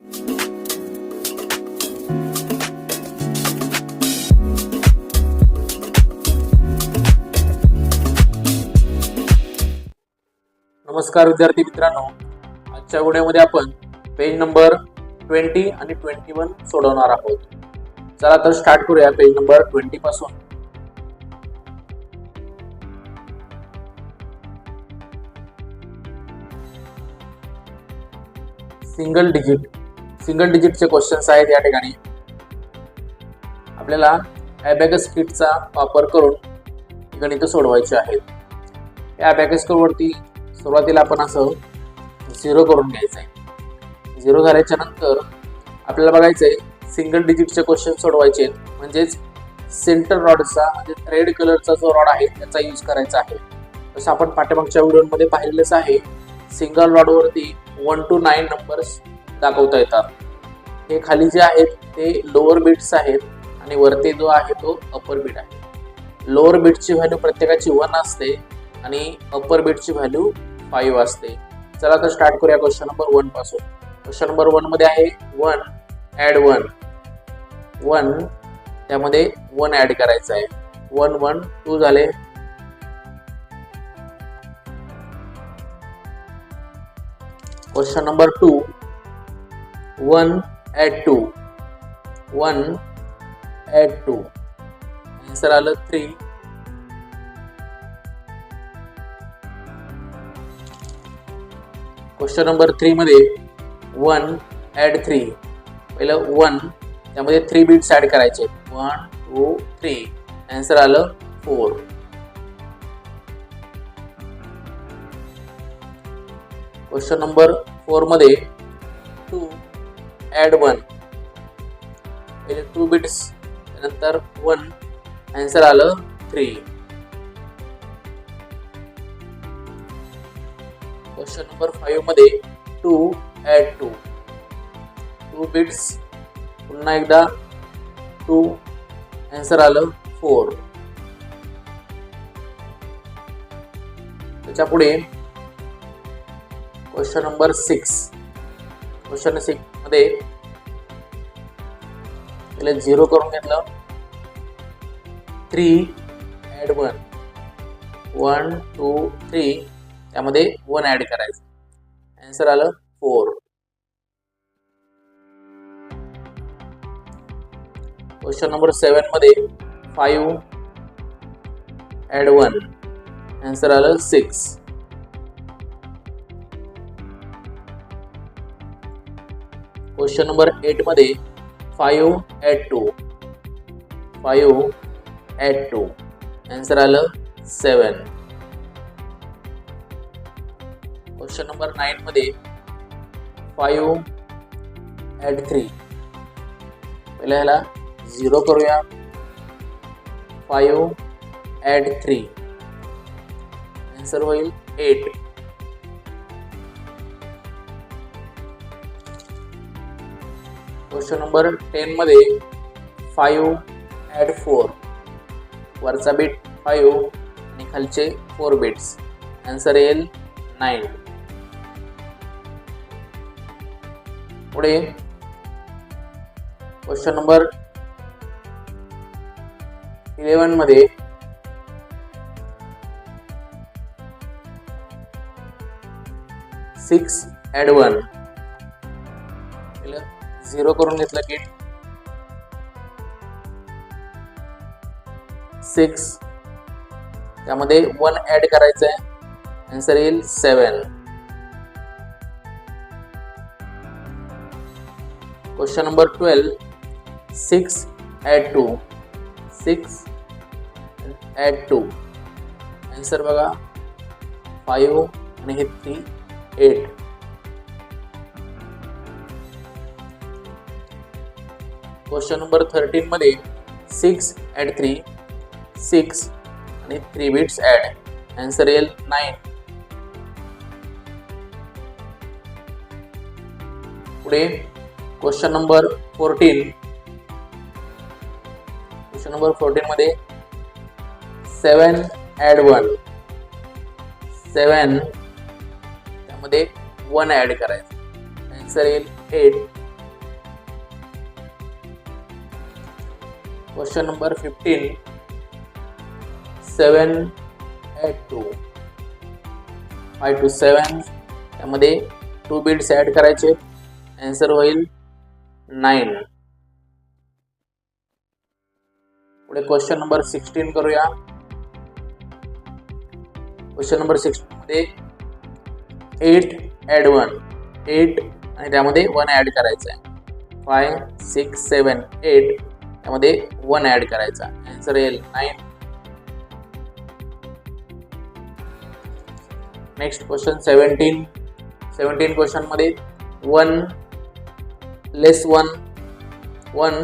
नमस्कार विद्यार्थी मित्रांनो, आजच्या व्हिडिओमध्ये आपण पेज नंबर 20 आणि 21 सोडवणार आहोत. चला तर स्टार्ट करूया पेज नंबर 20 पासून. सिंगल डिजिटचे क्वेश्चन्स आहेत या ठिकाणी. आपल्याला अबॅकस किटचा वापर करून गणित सोडवायचे आहेत. या अबॅकस वरती सुरुवातीला आपण असं 0 करून घ्यायचं आहे. 0 झाल्याच्या नंतर आपल्याला बघायचं आहे सिंगल डिजिटचे क्वेश्चन सोडवायचे, म्हणजेच सेंटर रॉडचा म्हणजे थ्रेड कलरचा जो रॉड आहे त्याचा यूज करायचा आहे. जसं आपण पाठीमागच्या व्हिडिओमध्ये पाहिलेलंच आहे, सिंगल रॉडवरती 1 to 9 नंबर्स दाखवता येतात. हे खाली जे आहेत ते लोअर बिट्स आहेत आणि वरती जो आहे तो अपर बिट आहे. लोअर बिटची व्हॅल्यू प्रत्येकाची 1 असते आणि अपर बिटची व्हॅल्यू 5 असते. चला तर स्टार्ट करूया क्वेश्चन नंबर 1 पासून. क्वेश्चन नंबर 1 मध्ये आहे 1 ॲड 1, त्यामध्ये 1 ॲड करायचं आहे. 1 1 2 झाले. क्वेश्चन नंबर 2 1 ॲड 2, आन्सर आलं 3. क्वेश्चन नंबर 3 मध्ये 1 ॲड 3, पहिलं 1 त्यामध्ये 3 बिट्स ॲड करायचे. 1 2 3, आन्सर आलं 4. क्वेश्चन नंबर 4 मध्ये 2 ॲड 1, पहिले 2 बिट्स नंतर 1, आन्सर आलं 3. क्वेश्चन नंबर 5 मध्ये 2 ॲड 2 बिट्स पुन्हा एकदा 2, आन्सर आलं 4. त्याच्या पुढे क्वेश्चन नंबर 6. क्वेश्चन 6 मध्ये 0 करून घेतलं. 3 ॲड 1 2 3, त्यामध्ये 1 ॲड करायचं. आन्सर आलं 4. क्वेश्चन नंबर 7 मध्ये 5 ॲड 1, आन्सर आलं 6. क्वेश्चन नंबर 8 मध्ये 5 ॲड 2, आन्सर आलं 7. क्वेश्चन नंबर 9 मध्ये 5 ॲड 3, पहिल्या ह्याला 0 करूया. 5 ॲड 3, आन्सर होईल 8. क्वेश्चन नंबर 10 मध्ये 5 ॲड 4, वरचा बिट 5 आणि खालचे 4 बिट्स, आन्सर येईल 9. पुढे क्वेश्चन नंबर 11 मध्ये 6 ॲड 1, 0 करून घेतलं की 6, त्यामध्ये 1 ॲड करायचं आहे. आन्सर येईल 7. क्वेश्चन नंबर 12 6 ॲड 2, आन्सर बघा 5 आणि हे 3 8. क्वेश्चन नंबर 13 मध्ये 6 ॲड 3, 6 आणि 3 बिट्स ॲड, आन्सर येईल 9. पुढे क्वेश्चन नंबर 14 मध्ये 7 ॲड 1, 7 त्यामध्ये 1 ॲड करायचं, आन्सर येईल 8. क्वेश्चन नंबर 15 7 ॲड 2 5 to 7 त्यामध्ये 2 बिट्स ॲड करायचे, आन्सर होईल 9. पुढे क्वेश्चन नंबर 16 करूया. क्वेश्चन नंबर 16 मध्ये 8 ॲड 1 8 आणि त्यामध्ये 1 ॲड करायचा आहे. 5 6 7 8 त्यामध्ये 1 ॲड करायचा, आन्सर येईल 9. नेक्स्ट क्वेश्चन 17 क्वेश्चन मध्ये 1 लेस 1 1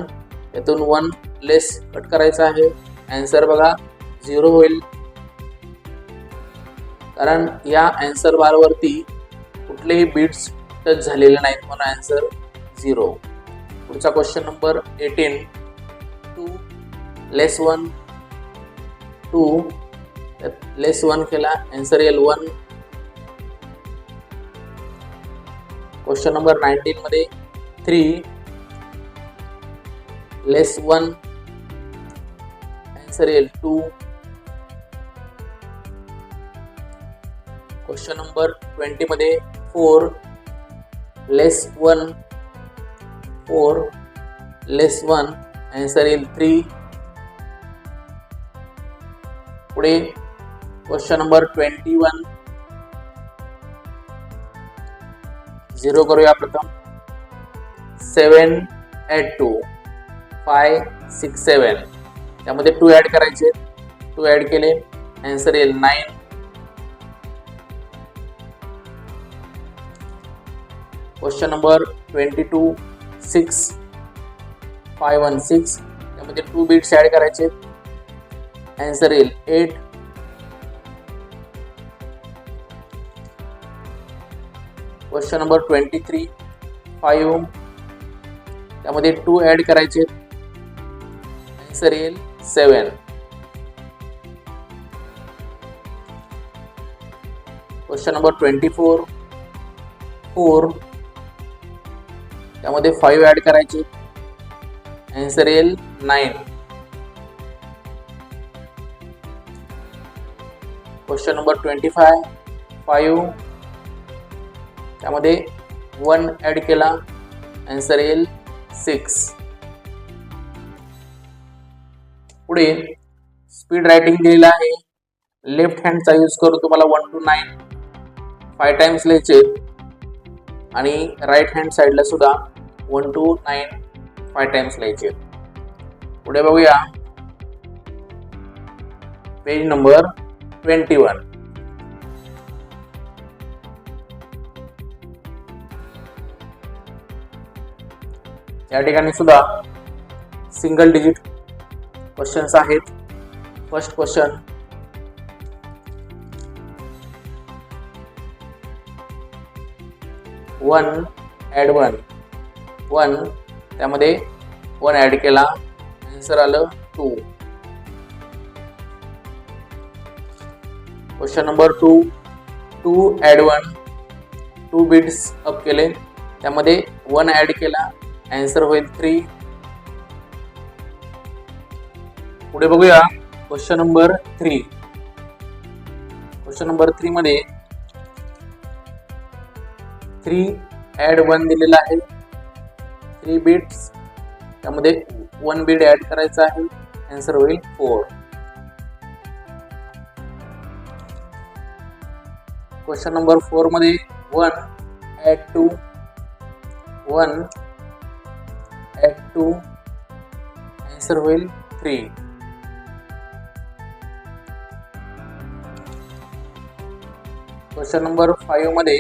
यातून 1 लेस कट करायचा आहे, आन्सर बघा 0 होईल, कारण या आन्सर बारवरती कुठलेही बिट्स टच झालेले नाहीत म्हणून आन्सर 0. पुढचा क्वेश्चन नंबर 18 2 लेस 1 2 लेस 1 केला, आन्सर येईल 1. क्वेश्चन नंबर 19 मध्ये 3 लेस 1 आन्सर येईल 2. क्वेश्चन नंबर 20 मध्ये 4 लेस 1 4 लेस 1 आन्सर येईल 3. पुढे क्वेश्चन नंबर 21 0 करूया. प्रथम 7 ॲड 2 5 6 7 त्यामध्ये 2 ॲड करायचे, 2 ॲड केले, आन्सर येईल 9. क्वेश्चन नंबर 22 6 5 1 6 त्यामध्ये 2 बिट्स ॲड करायचे, आन्सर येईल 8. क्वेश्चन नंबर 23 5 त्यामध्ये 2 ॲड करायचे, आन्सर येईल 7. क्वेश्चन नंबर 24 4 त्यामध्ये 5 ॲड करायचे, आन्सर येईल 9. क्वेश्चन नंबर 25 5 त्यामध्ये 1 ॲड केला, आन्सर येईल 6. पुढे स्पीड रायटिंग दिलेला आहे. लेफ्ट हँडचा यूज करून तुम्हाला 1 to 9 5 टाइम्स लिहायचे आणि राईट हँड साईडला सुद्धा 1 to 9 5 टाइम्स लिहायचे. पुढे बघूया पेज नंबर 21. या ठिकाणी सुद्धा सिंगल डिजिट क्वेश्चन्स आहेत. फर्स्ट क्वेश्चन 1 ॲड 1 त्यामध्ये 1 ॲड केला, आन्सर आलं 2. Question number 2 add 1 2 bits up केले, त्यामध्ये 1 ॲड केला, आन्सर होईल 3. पुढे बघूया क्वेश्चन नंबर 3. क्वेश्चन नंबर 3 मध्ये 3 ॲड 1 दिलेला आहे, 3 बिट्स त्यामध्ये 1 बिट ॲड करायचा आहे, आन्सर होईल 4. क्वेश्चन नंबर 4 मध्ये 1 ॲड 2 आन्सर होईल 3. क्वेश्चन नंबर 5 मध्ये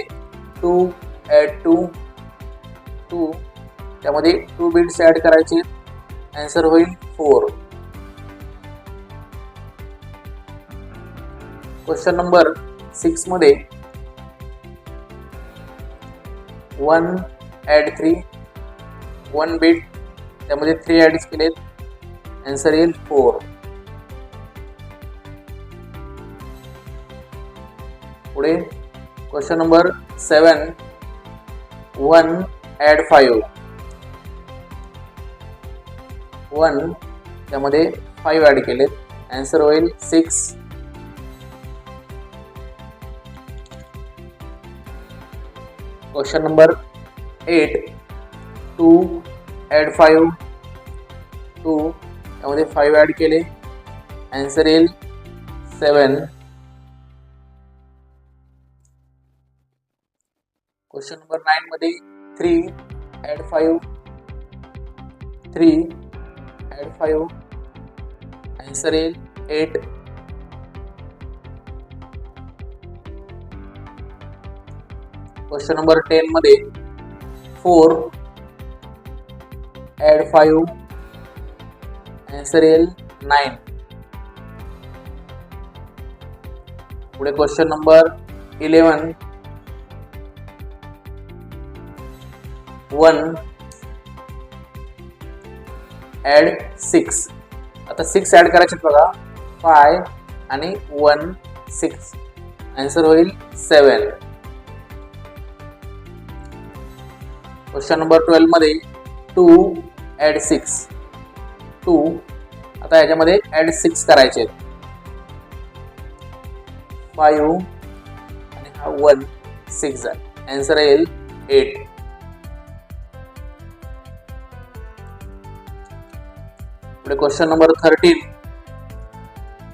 2 ॲड 2 त्यामध्ये 2 बिट्स ॲड करायचे, आन्सर होईल 4. क्वेश्चन नंबर 6 मध्ये 1 ॲड 3 1 बिट त्यामध्ये 3 ॲड केलेत, आन्सर येईल 4. पुढे क्वेश्चन नंबर 7 1 ॲड 5 1 त्यामध्ये 5 ॲड केलेत, आन्सर होईल 6. क्वेश्चन नंबर 8, 2 ॲड 5, 2 त्यामध्ये 5 ॲड केले, आन्सर येईल 7. क्वेश्चन नंबर 9 मध्ये 3 ॲड 5, 3 ॲड 5, आन्सर येईल 8. क्वेश्चन नंबर 10 मध्ये 4 ॲड 5, आन्सर येईल 9. पुढे क्वेश्चन नंबर 11, 1 ॲड 6. आता 6 ॲड करायचे बघा, 5 आणि 1 6, आन्सर होईल 7. क्वेश्चन नंबर 12 मध्ये 2 ॲड 6, 2 आता याच्यामध्ये ॲड 6 करायचे, 5 आणि हा 1 6 आहे, आन्सर येईल 8. पुढे क्वेश्चन नंबर 13,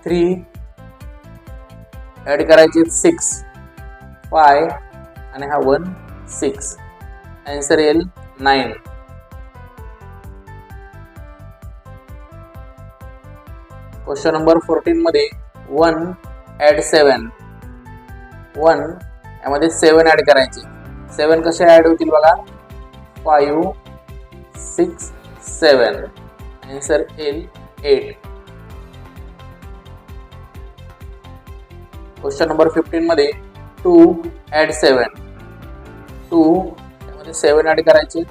3 ॲड करायचे 6, 5 आणि हा 1 6, आन्सर येईल 9. क्वेश्चन नंबर 14 मध्ये 1 ॲड 7, 1 यामध्ये 7 ॲड करायचे, 7 कसे ॲड होतील बघा, 5 6 7, आन्सर येईल 8. क्वेश्चन नंबर 15 मध्ये 2 ॲड 7, 2 त्यामध्ये 7 ॲड करायचे,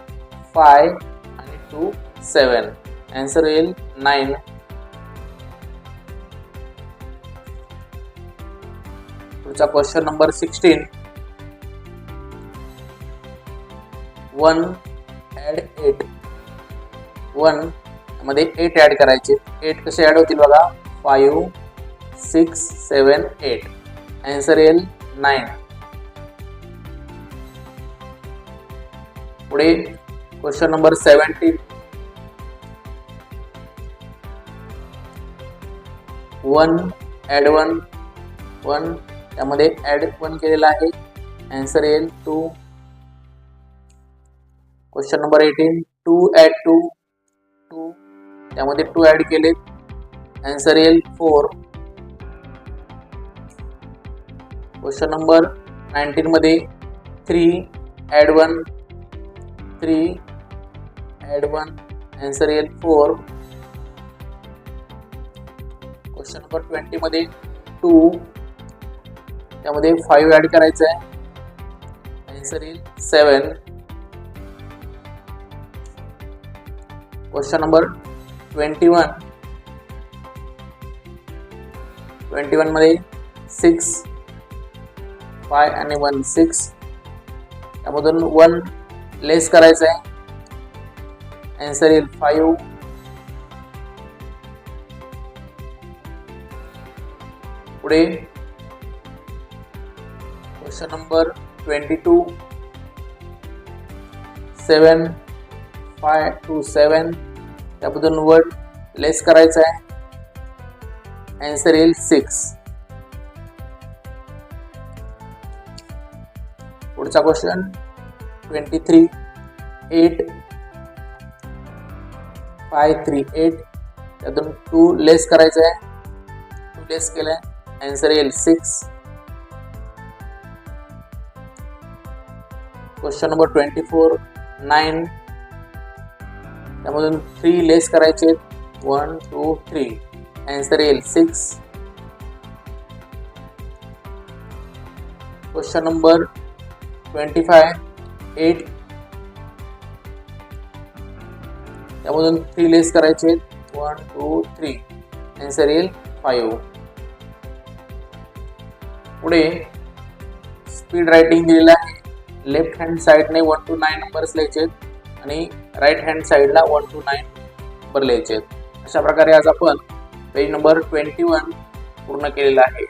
5 आणि 2 7, आन्सर येईल 9. पुढचा क्वेश्चन नंबर 16, 1 ॲड 8, 1 मध्ये 8 ॲड करायचे, 8 कसे ॲड होतील बघा, 5 6 7 8, आन्सर येईल 9. पुढे क्वेश्चन नंबर 17, 1 ॲड 1, 1 त्यामध्ये ॲड 1 केलेला आहे, आन्सर येईल 2. क्वेश्चन नंबर 18, 2 ॲड 2, 2 त्यामध्ये 2 ॲड केले, आन्सर येईल 4. क्वेश्चन नंबर 19 मध्ये 3 ॲड 1, 3 ॲड 1, आन्सर येईल 4. क्वेश्चन नंबर 20 मध्ये 2 त्यामध्ये 5 ॲड करायचं आहे, आन्सर येईल 7. क्वेश्चन नंबर 21, 21 मध्ये 6 5 आणि 1 6, त्यामधून 1 लेस करायचं आहे, आन्सर येईल 5. पुढे क्वेश्चन नंबर 22, 7 5 2 7 त्यामधून 1 लेस करायचं आहे, आन्सर येईल 6. पुढचा क्वेश्चन 23, 8 5 3 8 त्यातून 2 लेस करायचं आहे, 2 लेस केलंय, आन्सर येईल 6. क्वेश्चन नंबर 24, 9 त्यामधून 3 लेस करायचे, 1 2 3, आन्सर येईल 6. क्वेश्चन नंबर 25, 8 त्यामधून 3 लेस करायचे, 1 2 3, आन्सर येईल 5. पुढे स्पीड रायटिंग दिलेला आहे, लेफ्ट हँड साइडने 1 to 9 नंबर्स लिहायचे आणि राईट हँड साइडला 1 to 9 नंबर लिहायचे. अशा प्रकारे आज आपण पेज नंबर 21 पूर्ण केलेला आहे.